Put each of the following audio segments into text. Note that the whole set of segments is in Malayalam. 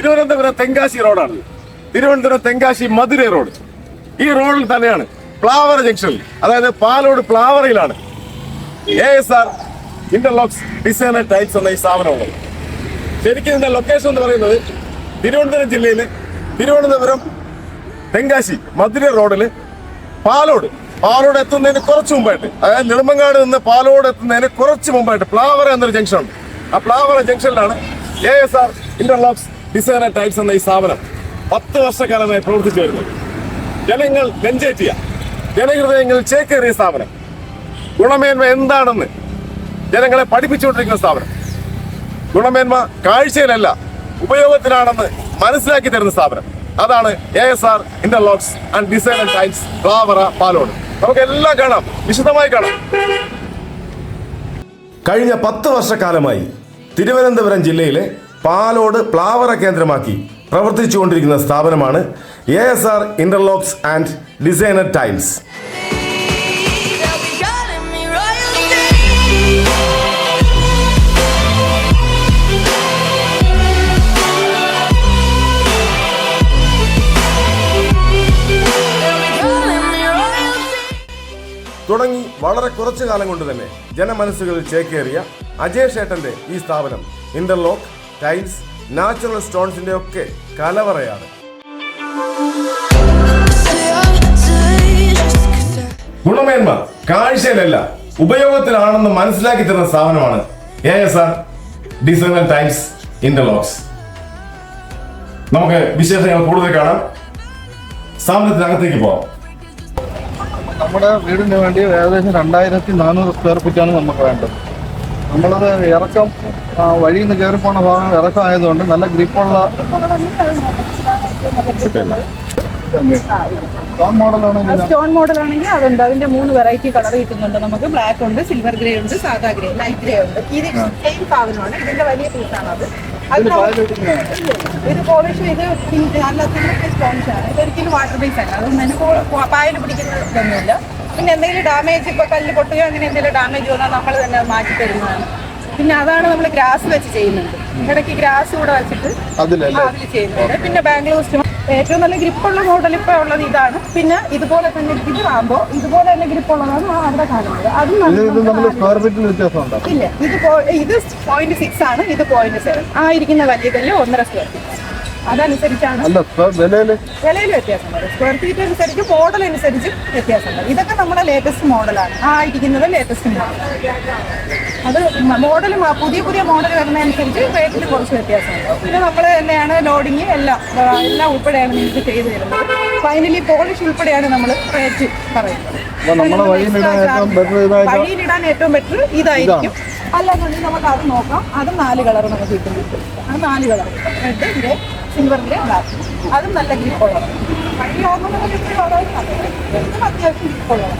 തിരുവനന്തപുരം തെങ്കാശി റോഡാണ്. തിരുവനന്തപുരം തെങ്കാശി മധുരൈ റോഡ്. ഈ റോഡിൽ തന്നെയാണ് പ്ലാവറ ജംഗ്ഷനിൽ, അതായത് പാലോട് പ്ലാവറയിലാണ് ASR interlocks design and tiles എന്ന ഈ സ്ഥാപനമുള്ളത്. ശരിക്കും ഇതിന്റെ ലൊക്കേഷൻ എന്ന് പറയുന്നത് തിരുവനന്തപുരം ജില്ലയിലെ തിരുവനന്തപുരം തെങ്കാശി മധുരൈ റോഡില് പാലോട് എത്തുന്നതിന് കുറച്ച് മുമ്പായിട്ട്, അതായത് നെടുമങ്ങാട് നിന്ന് പാലോട് എത്തുന്നതിന് കുറച്ച് മുമ്പായിട്ട് പ്ലാവറ എന്നൊരു ജംഗ്ഷൻ ഉണ്ട്. ആ പ്ലാവറ ജംഗ്ഷനിലാണ് ASR interlocks design and tiles എന്ന ഈ സ്ഥാപനം 10 വർഷക്കാലമായി പ്രവർത്തിച്ചു വരുന്നത്. ജനങ്ങൾ നെഞ്ചേറ്റിയ, ജനഹൃദയങ്ങളിൽ ചേക്കേറിയ സ്ഥാപനം. ഗുണമേന്മ എന്താണെന്ന് ജനങ്ങളെ പഠിപ്പിച്ചുകൊണ്ടിരിക്കുന്ന സ്ഥാപനം. ഗുണമേന്മ കാഴ്ചയിലല്ല ഉപയോഗത്തിലാണെന്ന് മനസ്സിലാക്കി തരുന്ന സ്ഥാപനം. അതാണ് ASR interlocks and design and tiles Plavara Palode. നമുക്ക് എല്ലാം കാണാം, വിശദമായി കാണാം. കഴിഞ്ഞ 10 വർഷക്കാലമായി തിരുവനന്തപുരം ജില്ലയിലെ പാലോട് പ്ലാവറ കേന്ദ്രമാക്കി പ്രവർത്തിച്ചുകൊണ്ടിരിക്കുന്ന സ്ഥാപനമാണ് ASR interlocks and designer tiles. തുടങ്ങി വളരെ കുറച്ചു കാലം കൊണ്ട് തന്നെ ജനമനസ്സുകളിൽ ചേക്കേറിയ അജേഷ് ഏട്ടന്റെ ഈ സ്ഥാപനം ഇന്റർലോക്ക്, ടൈൽസ്, നാച്ചുറൽ സ്റ്റോൺസിന്റെ ഒക്കെ കലവറയാണ്. ഗുണമേന്മ കാഴ്ചയിലല്ല ഉപയോഗത്തിലാണെന്ന് മനസ്സിലാക്കി തരുന്ന സ്ഥാപനമാണ് ASR design and tiles interlocks. നമുക്ക് വിശേഷങ്ങൾ കൂടുതൽ കാണാം. സ്ഥാപനത്തിനകത്തേക്ക് പോകാം. നമ്മുടെ വീടിന് വേണ്ടി ഏകദേശം 2400 സ്ക്വയർ ഫീറ്റാണ് നമുക്ക് വേണ്ടത്. നമ്മളത് ഇറക്കം വഴിയിൽ നിന്ന് കയറി പോകുന്ന ഭാഗം ഇറക്കം ആയതുകൊണ്ട് നല്ല ഗ്രിപ്പുള്ള സ്റ്റോൺ മോഡലാണെങ്കിൽ അതുണ്ട്. അതിന്റെ 3 വെറൈറ്റി കളർ കിട്ടുന്നുണ്ട് നമുക്ക്. ബ്ലാക്ക് ഉണ്ട്, സിൽവർ ഗ്രേ ഉണ്ട്, സാധാ ഗ്രേ, ലൈറ്റ് ഗ്രേ ഉണ്ട്. ഇത് സെയിം സാധനമാണ്. ഇതിന്റെ വലിയ പീസാണ് അത്. ഇത് പോളിഷ് ചെയ്ത് നല്ല പോളിഷ് ആണ്. ഇതൊരിക്കലും വാട്ടർ ബേസ് അല്ല. അതൊന്നും തന്നെ പായൽ പിടിക്കുന്നതൊന്നുമില്ല. പിന്നെ എന്തെങ്കിലും ഡാമേജ്, ഇപ്പൊ കല്ല് പൊട്ടുകയോ അങ്ങനെ എന്തെങ്കിലും ഡാമേജ് വന്നാൽ നമ്മൾ തന്നെ മാറ്റി തരുന്നതാണ്. പിന്നെ അതാണ് നമ്മൾ ഗ്രാസ് വെച്ച് ചെയ്യുന്നുണ്ട്. ഇടയ്ക്ക് ഗ്രാസ് കൂടെ വെച്ചിട്ട് അതിൽ ചെയ്യുന്നുണ്ട്. പിന്നെ ബാംഗ്ലൂർ ഏറ്റവും നല്ല ഗ്രിപ്പുള്ള മോഡൽ ഇപ്പോൾ ഉള്ളത് ഇതാണ്. പിന്നെ ഇതുപോലെ തന്നെ ഇത് റാമ്പോ ഇതുപോലെ തന്നെ ഗ്രിപ്പുള്ളതാണ് അവിടെ കാണുന്നത്. അതും ഇല്ല. ഇത് 0.6 ആണ്, ഇത് 0.7. ആ ഇരിക്കുന്ന വലിയ കല്ല് 1.5 സ്ക്വയർ ഫീറ്റ്. അതനുസരിച്ചാണ് വിലയിൽ വ്യത്യാസം വരും. സ്ക്വയർ ഫീറ്റ് അനുസരിച്ച് മോഡൽ അനുസരിച്ച് വ്യത്യാസമുണ്ട്. ഇതൊക്കെ നമ്മുടെ ലേറ്റസ്റ്റ് മോഡലാണ്. ആ ഇരിക്കുന്നത് ലേറ്റസ്റ്റ് മോഡൽ. അത് മോഡൽ പുതിയ മോഡൽ വരുന്നതനുസരിച്ച് റേറ്റിൽ കുറച്ച് വ്യത്യാസമുണ്ട്. പിന്നെ നമ്മൾ തന്നെയാണ് ലോഡിങ് എല്ലാം ഉൾപ്പെടെയാണ് നിങ്ങൾക്ക് ചെയ്തു തരുന്നത്. ഫൈനലി പോളിഷ് ഉൾപ്പെടെയാണ് നമ്മൾ റേറ്റ് പറയുന്നത്. വഴിയിലിടാൻ ഏറ്റവും ബെറ്റർ ഇതായിരിക്കും. അല്ലാന്നുണ്ടെങ്കിൽ നമുക്ക് അത് നോക്കാം. അത് 4 കളർ നമുക്ക് കിട്ടുന്നുണ്ട്. അത് 4 colour, red, grey, silver grey, black. അതും നല്ല ഗ്രിപ്പുള്ളതാണ്. വഴി ഓർമ്മ അത്യാവശ്യം ഗ്രിപ്പുള്ളതാണ്.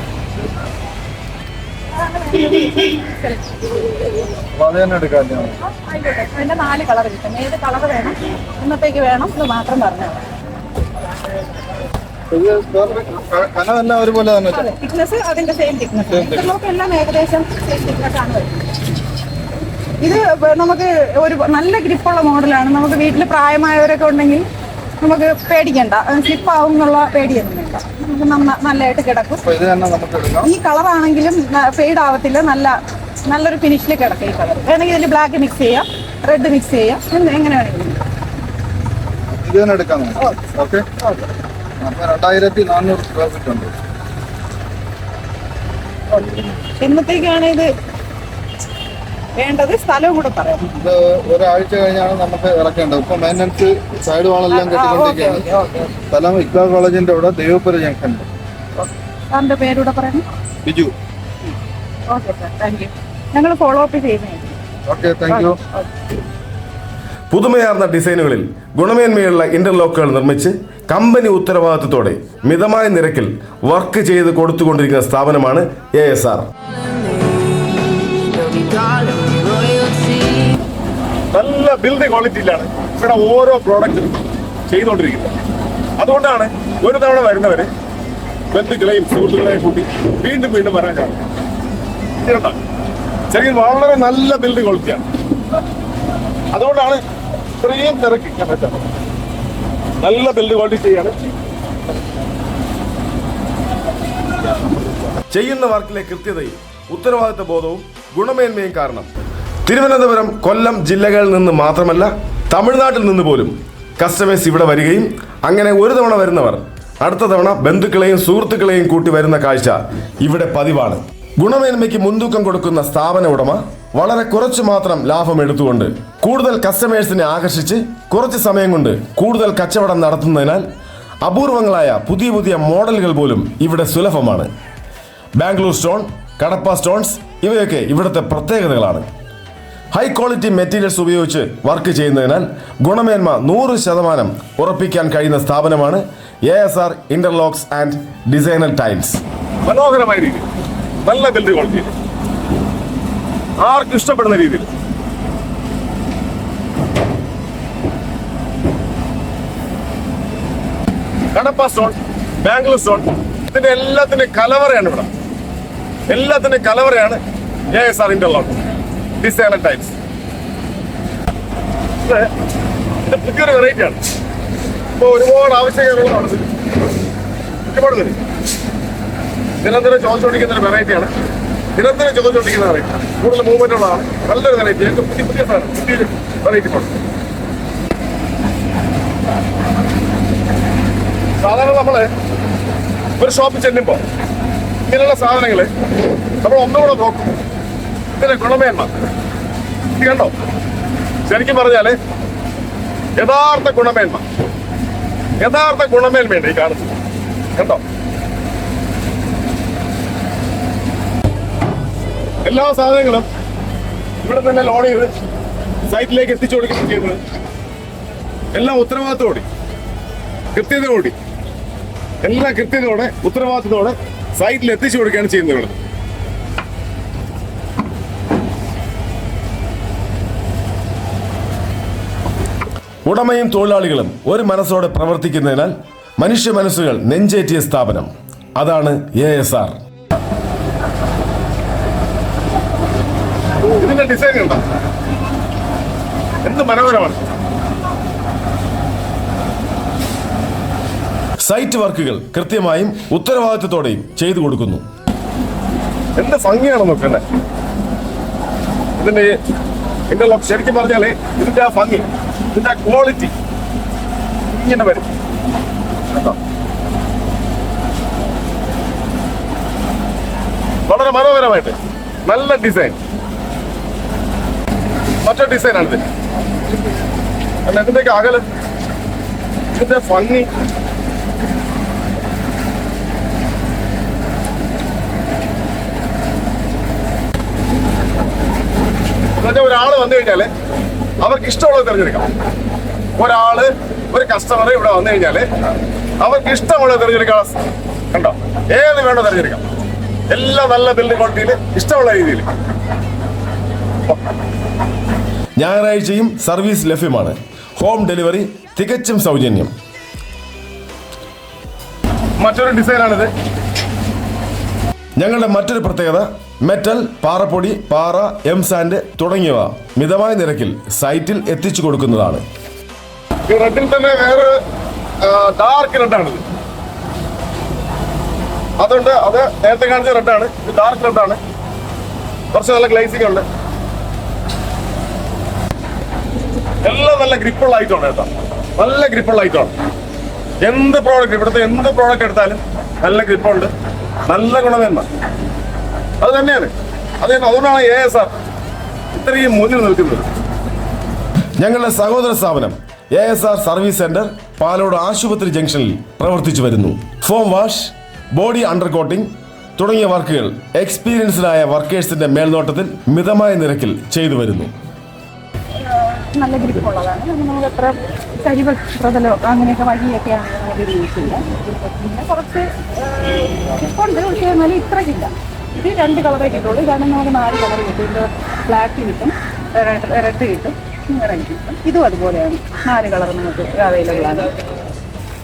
അതിന്റെ 4 കളർ കിട്ടും. ഏത് കളർ വേണം, ഇന്നത്തേക്ക് വേണം എന്ന് മാത്രം പറഞ്ഞാൽ തിക്നെസ് അതിന്റെ സെയിം തിക്നെസ്. ഇന്റർലോക്ക് എല്ലാം ഏകദേശം സെയിം തിക്നെസ് ആണ് വരുന്നത്. ഇത് നമുക്ക് ഒരു നല്ല ഗ്രിപ്പുള്ള മോഡലാണ്. നമുക്ക് വീട്ടിൽ പ്രായമായവരൊക്കെ ഉണ്ടെങ്കിൽ നമുക്ക് പേടിക്കണ്ട, സ്ലിപ്പ് ആവും എന്നുള്ള പേടിയൊന്നുമില്ല. നമുക്ക് നല്ലതായിട്ട് കിടക്കും. ഈ കളറാണെങ്കിലും ഫെയ്ഡ് ആവത്തില്ല. നല്ലൊരു ഫിനിഷിൽ കിടക്കും ഈ കളർ. വേണമെങ്കിൽ ഇതിൽ ബ്ലാക്ക് മിക്സ് ചെയ്യാം, റെഡ് മിക്സ് ചെയ്യാം, എങ്ങനെ വേണമെങ്കിലും. 2400 സ്ക്വയർ ഫീറ്റ് ഉണ്ട്. എന്നത്തേക്കാണ് ഇത് വേണ്ടത്? സ്ഥലവും കൂടെ പറയാം. ഇത് ഒരാഴ്ച കഴിഞ്ഞാണ് നമുക്ക് ഇറക്കേണ്ടത്. ഇപ്പൊ മെയിൻ്റനൻസ് സൈഡ് വാളെല്ലാം കെട്ടിക്കൊണ്ടിരിക്കുകയാണ്. സ്ഥലം ഇക്ബാൽ കോളേജിന്റെ അവിടെ ദൈവപുര ജംഗ്ഷൻ. സാറിന്റെ പേരൂടെ പറയണം. Biju. Okay sir, thank you. ഞങ്ങൾ ഫോളോ അപ്പ് ചെയ്യുന്നതായിരിക്കും. Okay, thank you. പുതുമയാർന്ന ഡിസൈനുകളിൽ ഗുണമേന്മയുള്ള ഇന്റർലോക്കുകൾ നിർമ്മിച്ച് കമ്പനി ഉത്തരവാദിത്വത്തോടെ മിതമായ നിരക്കിൽ വർക്ക് ചെയ്ത് കൊടുത്തുകൊണ്ടിരിക്കുന്ന സ്ഥാപനമാണ് ASR. നല്ല ബിൽഡ് ക്വാളിറ്റിയിലാണ് ഇവിടെ ഓരോ പ്രോഡക്റ്റും ചെയ്തുകൊണ്ടിരിക്കുന്നത്. അതുകൊണ്ടാണ് ഒരു തവണ വരുന്നവര് ബന്ധുക്കളെയും സുഹൃത്തുക്കളെയും കൂട്ടി വീണ്ടും വരാൻ കാരണം. ശരിക്കും വളരെ നല്ല ബിൽഡ് ക്വാളിറ്റിയാണ്. അതുകൊണ്ടാണ് ഇത്രയും തിരക്കിക്കാൻ പറ്റാം. നല്ല ബിൽഡ് ക്വാളിറ്റിയാണ്. ചെയ്യുന്ന വർക്കിലെ കൃത്യതയും ഉത്തരവാദിത്ത ബോധവും ഗുണമേന്മയും കാരണം തിരുവനന്തപുരം, കൊല്ലം ജില്ലകളിൽ നിന്ന് മാത്രമല്ല തമിഴ്നാട്ടിൽ നിന്ന് പോലും കസ്റ്റമേഴ്സ് ഇവിടെ വരികയും അങ്ങനെ ഒരു തവണ വരുന്നവർ അടുത്ത തവണ ബന്ധുക്കളെയും സുഹൃത്തുക്കളെയും കൂട്ടി വരുന്ന കാഴ്ച ഇവിടെ പതിവാണ്. ഗുണമേന്മയ്ക്ക് മുൻതൂക്കം കൊടുക്കുന്ന സ്ഥാപന ഉടമ വളരെ കുറച്ചു മാത്രം ലാഭം എടുത്തുകൊണ്ട് കൂടുതൽ കസ്റ്റമേഴ്സിനെ ആകർഷിച്ച് കുറച്ച് സമയം കൊണ്ട് കൂടുതൽ കച്ചവടം നടത്തുന്നതിനാൽ അപൂർവങ്ങളായ പുതിയ പുതിയ മോഡലുകൾ പോലും ഇവിടെ സുലഭമാണ്. ബാംഗ്ലൂർ സ്റ്റോൺ, കടപ്പ സ്റ്റോൺസ് ഇവയൊക്കെ ഇവിടുത്തെ പ്രത്യേകതകളാണ്. ഹൈ ക്വാളിറ്റി മെറ്റീരിയൽസ് ഉപയോഗിച്ച് വർക്ക് ചെയ്യുന്നതിനാൽ ഗുണമേന്മ 100% ഉറപ്പിക്കാൻ കഴിയുന്ന സ്ഥാപനമാണ് ASR interlocks and designer tiles. മനോഹരമായ രീതിയിൽ നല്ല ബിൽഡ് ക്വാളിറ്റി, ആർക്കും ഇഷ്ടപ്പെടുന്ന രീതിയിൽ. കടപ്പ സ്റ്റോൺ, ബാംഗ്ലൂർ സ്റ്റോൺ, ഇതിന്റെ എല്ലാത്തിന്റെ കലവറയാണ് ഇവിടെ. എല്ലാത്തിന്റെ കലവറയാണ് ASR ഇന്റർലോക്ക് ഡിസൈനർ ടൈൽസ്. ഇത് പുതിയൊരു വെറൈറ്റി ആണ്. ഇപ്പൊ ഒരുപാട് ആവശ്യകതകളാണ്. ഒരുപാട് പേര് നിരന്തരം ചോദിച്ചുകൊണ്ടിരിക്കുന്ന ഒരു വെറൈറ്റിയാണ്. നിരന്തരം ചോദിച്ചുകൊണ്ടിരിക്കുന്ന വെറൈറ്റി, കൂടുതൽ മൂവ്മെന്റ് ഉള്ളതാണ്. നല്ലൊരു വെറൈറ്റി, പുതിയ പുതിയ സാധനം, പുതിയൊരു വെറൈറ്റി ആണ്. സാധാരണ നമ്മള് ഒരു ഷോപ്പിൽ ചെല്ലുമ്പോൾ ഇങ്ങനെയുള്ള സാധനങ്ങള് നമ്മൾ ഒന്നുകൂടെ നോക്കും. ഇതിന്റെ ഗുണമേന്മ ഇത് കണ്ടോ? ശരിക്കും പറഞ്ഞാല് യഥാർത്ഥ ഗുണമേന്മയുണ്ട് ഈ കാണുന്നത്. കണ്ടോ? എല്ലാ സാധനങ്ങളും ഇവിടെ തന്നെ ലോഡ് ചെയ്ത് സൈറ്റിലേക്ക് എത്തിച്ചു കൊടുക്കുകയും ചെയ്യുന്നത് എല്ലാം ഉത്തരവാദിത്തോടെ, കൃത്യതയോടെ, എല്ലാ കൃത്യതയോടെ ഉത്തരവാദിത്തത്തോടെ സൈറ്റിൽ എത്തിച്ചു കൊടുക്കുകയാണ് ചെയ്യുന്നത് ഇവിടെ. ഉടമയും തൊഴിലാളികളും ഒരു മനസ്സോടെ പ്രവർത്തിക്കുന്നതിനാൽ മനുഷ്യ മനസ്സുകൾ നെഞ്ചേറ്റിയ സ്ഥാപനം അതാണ് ASR. ഇതിന്റെ ഡിസൈൻ ഉണ്ടോ? എന്ത് മനോഹരമാണ്. സൈറ്റ് വർക്കുകൾ കൃത്യമായും ഉത്തരവാദിത്വത്തോടെയും ചെയ്തു കൊടുക്കുന്നു. എന്ത് ഭംഗിയാണ് നോക്കണ്ടേ ഇതിന്റെ ഇന്റർലോക്ക്. ശരിക്കും പറഞ്ഞാല് ഇതിന്റെ ആ ഭംഗി, ഇതിന്റെ ആ ക്വാളിറ്റി ഇങ്ങനെ വരും. വളരെ മനോഹരമായിട്ട് നല്ല ഡിസൈൻ. മറ്റൊരു ഡിസൈനാണിത്. ഇതിന്റെയൊക്കെ അകലം, ഇതിന്റെ ഭംഗി, ഒരാള് വന്നു കഴിഞ്ഞാല് അവർക്ക് ഇഷ്ടമുള്ളത് തിരഞ്ഞെടുക്കാം. ഒരു കസ്റ്റമർ ഇവിടെ വന്നു കഴിഞ്ഞാല് അവർക്ക് ഇഷ്ടമുള്ളത് തിരഞ്ഞെടുക്കാം. കണ്ടോ? ഏത് വേണോ തിരഞ്ഞെടുക്കാം. എല്ലാം നല്ല ബിൽഡ് ക്വാളിറ്റിയിൽ, ഇഷ്ടമുള്ള രീതിയിൽ. ഞായറാഴ്ചയും സർവീസ് ലഭ്യമാണ്. ഹോം ഡെലിവറി തികച്ചും സൗജന്യം. മറ്റൊരു ഡിസൈനാണിത്. ഞങ്ങളുടെ മറ്റൊരു പ്രത്യേകത മെറ്റൽ, പാറപ്പൊടി, പാറ, സാൻഡ് തുടങ്ങിയവ മിതമായ നിരക്കിൽ സൈറ്റിൽ എത്തിച്ചു കൊടുക്കുന്നതാണ്. ഈ റെഡിൽ തന്നെ വേറെ ഡാർക്ക് റെഡാണിത്. അതുകൊണ്ട് അത് നേരത്തെ കാണിച്ച റെഡാണ്, ഇത് ഡാർക്ക് റെഡാണ്. കുറച്ച് നല്ല ഗ്ലേസിംഗ് ഉണ്ട്. എല്ലാം നല്ല ഗ്രിപ്പുള്ള ഐറ്റമാണ് കേട്ടോ. നല്ല ഗ്രിപ്പുള്ള ഐറ്റമാണ്. എന്ത് പ്രോഡക്റ്റ്, ഇവിടുത്തെ എന്ത് പ്രോഡക്റ്റ് എടുത്താലും നല്ല ഗ്രിപ്പുണ്ട്, നല്ല ഗുണമേന്മ. അത് തന്നെയാണ്. അതുകൊണ്ടാണ് ASR ഇത്രയും മുന്നിൽ നിൽക്കുന്നത്. ഞങ്ങളുടെ സഹോദര സ്ഥാപനം ASR സർവീസ് സെന്റർ പാലോട് ആശുപത്രി ജംഗ്ഷനിൽ പ്രവർത്തിച്ചു വരുന്നു. Form wash, body under coating തുടങ്ങിയ വർക്കുകൾ എക്സ്പീരിയൻസ്ഡായ വർക്കേഴ്സിന്റെ മേൽനോട്ടത്തിൽ മിതമായ നിരക്കിൽ ചെയ്തു വരുന്നു. നല്ല ഗ്രിപ്പുള്ളതാണ്. നമുക്ക് എത്ര കരിവ് പ്രതലോ അങ്ങനെയൊക്കെ വഴിയൊക്കെയാണ് നമുക്ക് യൂസ് ചെയ്യുക. പിന്നെ കുറച്ച് ഗ്രിപ്പുണ്ട്, പക്ഷേ എന്നാലും ഇത്രയ്ക്കില്ല. ഇത് 2 കളറേ കിട്ടുള്ളൂ. ഇതാണ് നമുക്ക് 4 കളർ കിട്ടും. ഇത് ബ്ലാക്ക് കിട്ടും, റെഡ് കിട്ടും, റെഡ് കിട്ടും. ഇതും അതുപോലെയാണ്. 4 കളർ നമുക്ക് അവൈലബിൾ ആണ്.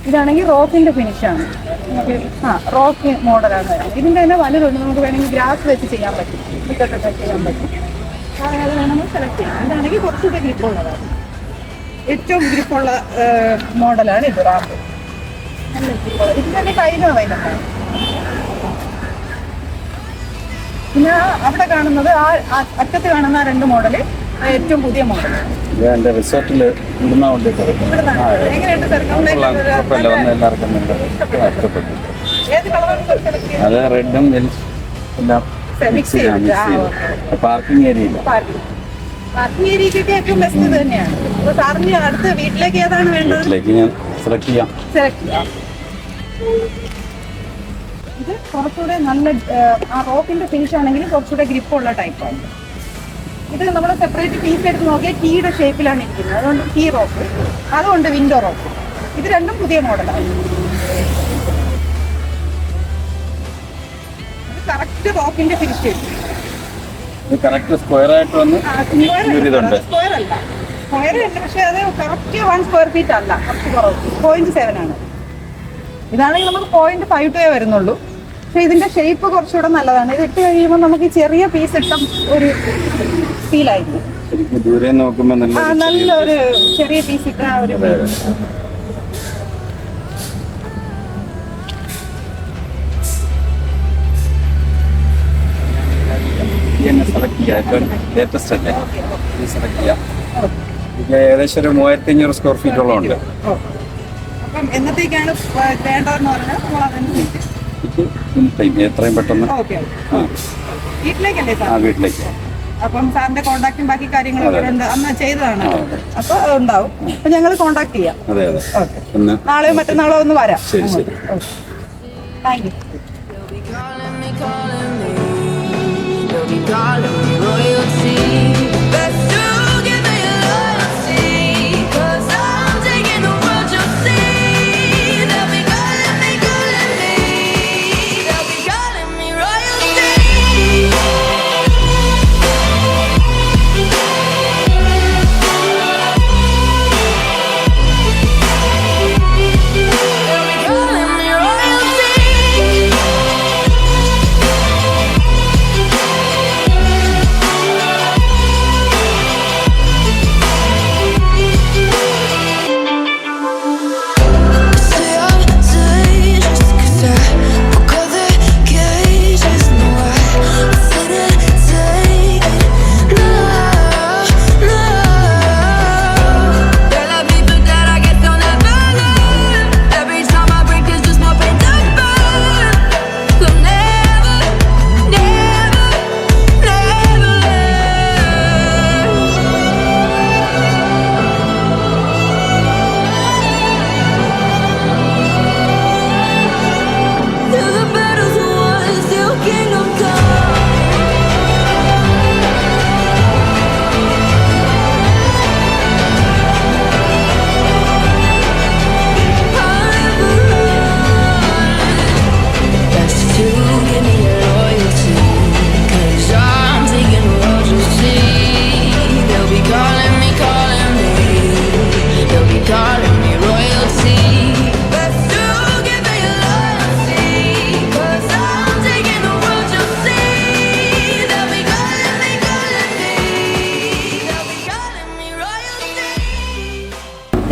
ഇതാണെങ്കിൽ റോക്കിന്റെ ഫിനിഷാണ്. നമുക്ക് റോക്ക് മോഡലാണ്. ഇതിന്റെ തന്നെ വലുതുണ്ട്. നമുക്ക് വേണമെങ്കിൽ ഗ്രാസ് വെച്ച് ചെയ്യാൻ പറ്റും, ഇതൊക്കെ ചെയ്യാൻ പറ്റും. അത് വേണമെങ്കിൽ സെലക്ട് ചെയ്യാം. ഇതാണെങ്കിൽ കുറച്ചുകൂടെ ഗ്രിപ്പുള്ളതാണ്. ഏറ്റവും ഗ്രിപ്പുള്ള മോഡലാണ് ഇത്. റാമ്പ് നല്ല ഗ്രിപ്പുള്ള. ഇത് തന്നെ കയ്യിൽ അവൈലബിൾ. പിന്നെ അവിടെ കാണുന്നത് ആ അറ്റത്ത് കാണുന്ന 2 മോഡല് ഏറ്റവും പുതിയ മോഡൽ. എന്റെ റിസോർട്ടിൽ ഇടുന്ന വണ്ടി എങ്ങനെയുണ്ട് സർ? എല്ലാവർക്കും ഇഷ്ടപ്പെട്ടു. ഏത് കളറാണ് സർ സെലക്ട് ചെയ്യുന്നത്? അത് റെഡും എല്ലാം മിക്സ് ചെയ്തിട്ട്. പാർക്കിംഗ് ഏരിയ പാർക്കിംഗ് ഏരിയക്കൊക്കെ ഏറ്റവും ബെസ്റ്റ് ഇത് തന്നെയാണ്. അപ്പൊ സാറിന് അടുത്ത് വീട്ടിലേക്ക് ഏതാണ് വേണ്ടത്? ഞാൻ സെലക്ട് ചെയ്യാം. സെലക്ട് ചെയ്യാം. ഇത് കുറച്ചുകൂടെ നല്ല ആ റോക്കിന്റെ ഫിനിഷ് ആണെങ്കിൽ കുറച്ചുകൂടെ ഗ്രിപ്പുള്ള ടൈപ്പാണ്. ഇത് നമ്മൾ സെപ്പറേറ്റ് പീസ് എടുത്ത് നോക്കിയാൽ കീയുടെ ഷേപ്പിലാണ് ഇരിക്കുന്നത്. അതുകൊണ്ട് കീ റോക്ക്, അതുകൊണ്ട് വിൻഡോ റോക്ക്. ഇത് രണ്ടും പുതിയ മോഡലാണ്. ഇത് കറക്റ്റ് റോക്കിന്റെ ഫിനിഷ് ചെയ്യും. കറക്റ്റ് സ്ക്വയർ ആയിട്ട് വന്ന് സ്ക്വയർ അല്ല, സ്ക്വയർ ഉണ്ട്, പക്ഷെ അത് കറക്റ്റ് 1 സ്ക്വയർ ഫീറ്റ് അല്ല, കുറച്ച് കുറവ് 0.7 ആണ്. ഇതാണെങ്കിൽ നമുക്ക് 0.52 വരുന്നുള്ളൂ. പക്ഷെ ഇതിന്റെ ഷേപ്പ് കുറച്ചുകൂടെ നല്ലതാണ്. ഇത് ഇട്ട് കഴിയുമ്പോൾ നമുക്ക് ചെറിയ പീസ് ഇട്ട ഒരു ഫീലായിരിക്കും. ദൂരെ നോക്കുമ്പോൾ നല്ലൊരു ചെറിയ പീസ് ഇട്ട ഒരു ലേറ്റസ്റ്റ് അല്ലേ സെലക്ട് ചെയ്യാം. ഏകദേശം ഒരു 3500 സ്ക്വയർ ഫീറ്റോളം ഉണ്ട്. അപ്പം എന്നത്തേക്കാണ് വേണ്ടതെന്ന് പറഞ്ഞാൽ നമ്മൾ അതനുസരിച്ച് എത്രയും പെട്ടെന്ന് വീട്ടിലേക്കല്ലേ സാർ? വീട്ടിലേക്ക്. അപ്പം സാറിന്റെ കോണ്ടാക്ടും ബാക്കി കാര്യങ്ങളൊക്കെ ഉണ്ട്, അന്ന് ചെയ്തതാണ്. അപ്പൊ ഉണ്ടാവും. അപ്പൊ ഞങ്ങൾ കോണ്ടാക്ട് ചെയ്യാം. അതെ അതെ. നാളെയോ മറ്റന്നാളോ ഒന്ന് വരാം. ശരി ശരി. Thank you. Calling me royalty. Best to give me loyalty, 'cause I'm taking the world, you'll see. They'll be calling me, they'll be calling me royalty. They'll be calling me royalty.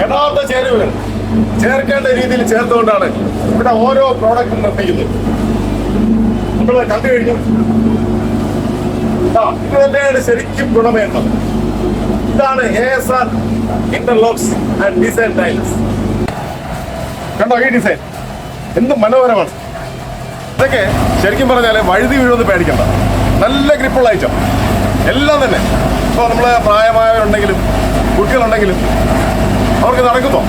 യഥാർത്ഥ ചേരുവകൾ ചേർക്കേണ്ട രീതിയിൽ ചേർത്തുകൊണ്ടാണ് ഇവിടെ ഓരോ പ്രോഡക്റ്റും നിർമ്മിക്കുന്നത്. നമ്മൾ കണ്ടു കഴിഞ്ഞു. ഇത് തന്നെയാണ് ശരിക്കും ഗുണമേന്മ. ഇതാണ് ASR interlocks and design tiles. കണ്ടോ ഈ ഡിസൈൻ എന്ത് മനോഹരമാണ്. ഇതൊക്കെ ശരിക്കും പറഞ്ഞാൽ വഴുതി വീഴുമെന്ന് പേടിക്കണ്ട. നല്ല ഗ്രിപ്പുള്ള ഐറ്റം എല്ലാം തന്നെ. ഇപ്പോൾ നമ്മൾ പ്രായമായവരുണ്ടെങ്കിലും കുട്ടികളുണ്ടെങ്കിലും അവർക്ക് നടക്കുമോ?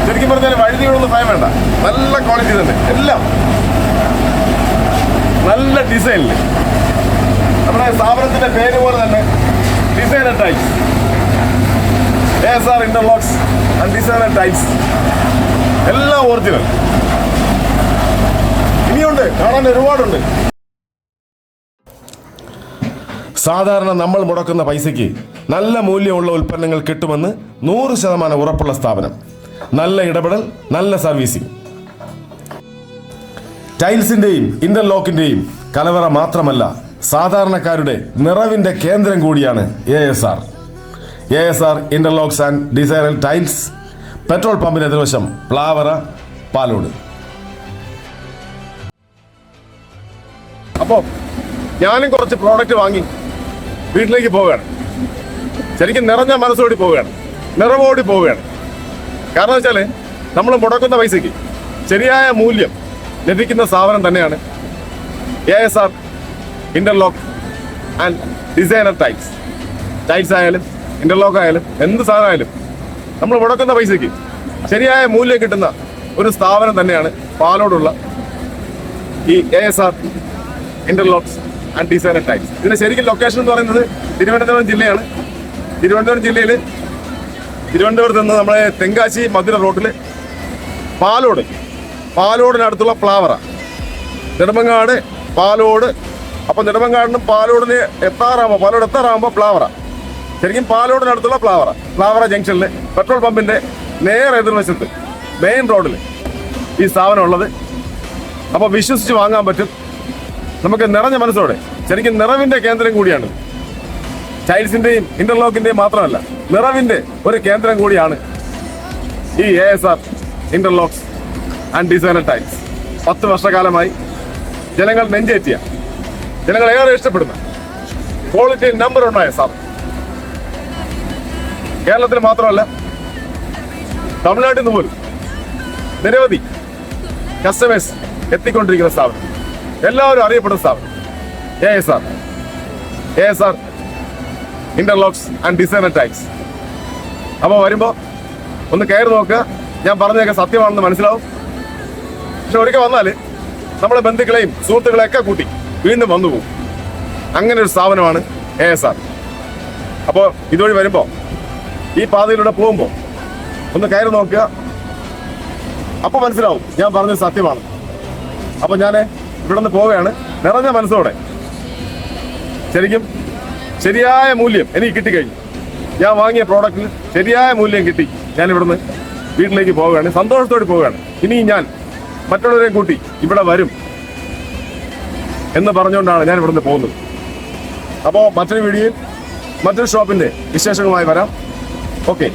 ശരിക്കും പറഞ്ഞാൽ വഴുതി വീഴുന്ന ഭയം വേണ്ട. നല്ല ക്വാളിറ്റി തന്നെ, എല്ലാം നല്ല ഡിസൈനിൽ. നമ്മുടെ സ്ഥാപനത്തിന്റെ പേര് പോലെ തന്നെ design and tiles, ASR interlocks and design and tiles എല്ലാം ഒറിജിനൽ. ഇനിയുണ്ട്, കാണാൻ ഒരുപാടുണ്ട്. സാധാരണ നമ്മൾ മുടക്കുന്ന പൈസയ്ക്ക് നല്ല മൂല്യമുള്ള ഉൽപ്പന്നങ്ങൾ കിട്ടുമെന്ന് 100% ഉറപ്പുള്ള സ്ഥാപനം. നല്ല ഇടപെടൽ, നല്ല സർവീസിംഗ്. ടൈൽസിന്റെയും ഇന്റർലോക്കിന്റെയും കലവറ മാത്രമല്ല, സാധാരണക്കാരുടെ നിറവിന്റെ കേന്ദ്രം കൂടിയാണ് ASR. ASR interlocks and designer tiles, petrol പമ്പിന് എതിർവശം, പ്ലാവറ, പാലോട്. അപ്പോൾ ഞാനും കുറച്ച് പ്രോഡക്റ്റ് വാങ്ങി വീട്ടിലേക്ക് പോവുകയാണ്. ശരിക്കും നിറഞ്ഞ മനസ്സോടി പോവുകയാണ്, നിറവോടി പോവുകയാണ്. കാരണം വെച്ചാൽ നമ്മൾ മുടക്കുന്ന പൈസയ്ക്ക് ശരിയായ മൂല്യം ലഭിക്കുന്ന സ്ഥാപനം തന്നെയാണ് ASR interlock and designer tiles. Tiles ആയാലും ഇന്റർലോക്ക് ആയാലും എന്ത് സാധനമായാലും നമ്മൾ മുടക്കുന്ന പൈസയ്ക്ക് ശരിയായ മൂല്യം കിട്ടുന്ന ഒരു സ്ഥാപനം തന്നെയാണ് പാലോടുള്ള ഈ ASR interlocks and designer tiles. ഇതിന്റെ ശരിക്കും ലൊക്കേഷൻ എന്ന് പറയുന്നത് തിരുവനന്തപുരം ജില്ലയാണ്. തിരുവനന്തപുരം ജില്ലയിൽ തിരുവനന്തപുരത്ത് നിന്ന് നമ്മളെ തെങ്കാശി മധുര റോഡിൽ പാലോടിനടുത്തുള്ള പ്ലാവറ, നെടുമങ്ങാട്, പാലോട്. അപ്പം നെടുമങ്ങാടിനും പാലോട് എത്താറാകുമ്പോൾ പ്ലാവറ. ശരിക്കും പാലോടിനടുത്തുള്ള പ്ലാവറ ജംഗ്ഷനിൽ പെട്രോൾ പമ്പിന്റെ നേരെ എതിർവശത്ത് മെയിൻ റോഡിൽ ഈ സ്ഥാപനം ഉള്ളത്. അപ്പോൾ വിശ്വസിച്ച് വാങ്ങാൻ പറ്റും. നമുക്ക് നിറഞ്ഞ മനസ്സോടെ, ശരിക്കും നിറവിന്റെ കേന്ദ്രം കൂടിയാണ്. ടൈൽസിന്റെയും ഇന്റർലോക്കിന്റെയും മാത്രമല്ല, നിറവിന്റെ ഒരു കേന്ദ്രം കൂടിയാണ് ഈ ASR interlocks and designer tiles. 10 വർഷക്കാലമായി ജനങ്ങൾ നെഞ്ചേറ്റിയ, ജനങ്ങൾ ഏറെ ഇഷ്ടപ്പെടുന്ന ക്വാളിറ്റി നമ്പർ 1 സാർ. കേരളത്തിൽ മാത്രമല്ല, തമിഴ്നാട്ടിൽ നിന്ന് പോലും നിരവധി കസ്റ്റമേഴ്സ് എത്തിക്കൊണ്ടിരിക്കുന്ന സ്ഥാപനം, എല്ലാവരും അറിയപ്പെടുന്ന സ്ഥാപനം ASR interlocks and designer tiles. അപ്പോൾ വരുമ്പോൾ ഒന്ന് കയറി നോക്കുക. ഞാൻ പറഞ്ഞതൊക്കെ സത്യമാണെന്ന് മനസ്സിലാവും. പക്ഷെ ഒരിക്കൽ വന്നാൽ നമ്മുടെ ബന്ധുക്കളെയും സുഹൃത്തുക്കളെയൊക്കെ കൂട്ടി വീണ്ടും വന്നു പോകും. അങ്ങനെ ഒരു സ്ഥാപനമാണ് ASR. അപ്പോൾ ഇതുവഴി വരുമ്പോൾ, ഈ പാതയിലൂടെ പോകുമ്പോൾ ഒന്ന് കയറി നോക്കുക. അപ്പോൾ മനസ്സിലാവും ഞാൻ പറഞ്ഞത് സത്യമാണ്. അപ്പോൾ ഞാൻ ഇവിടെ നിന്ന് പോവുകയാണ് നിറഞ്ഞ മനസ്സോടെ. ശരിക്കും ശരിയായ മൂല്യം എനിക്ക് കിട്ടിക്കഴിഞ്ഞു. ഞാൻ വാങ്ങിയ പ്രോഡക്റ്റിന് ശരിയായ മൂല്യം കിട്ടി. ഞാൻ ഇവിടുന്ന് വീട്ടിലേക്ക് പോവുകയാണ്, സന്തോഷത്തോടെ പോവുകയാണ്. ഇനി ഞാൻ മറ്റുള്ളവരെയും കൂട്ടി ഇവിടെ വരും എന്ന് പറഞ്ഞുകൊണ്ടാണ് ഞാൻ ഇവിടുന്ന് പോകുന്നത്. അപ്പോൾ മറ്റൊരു വീഡിയോയിൽ മറ്റൊരു ഷോപ്പിന്റെ വിശേഷങ്ങളുമായി വരാം. ഓക്കെ.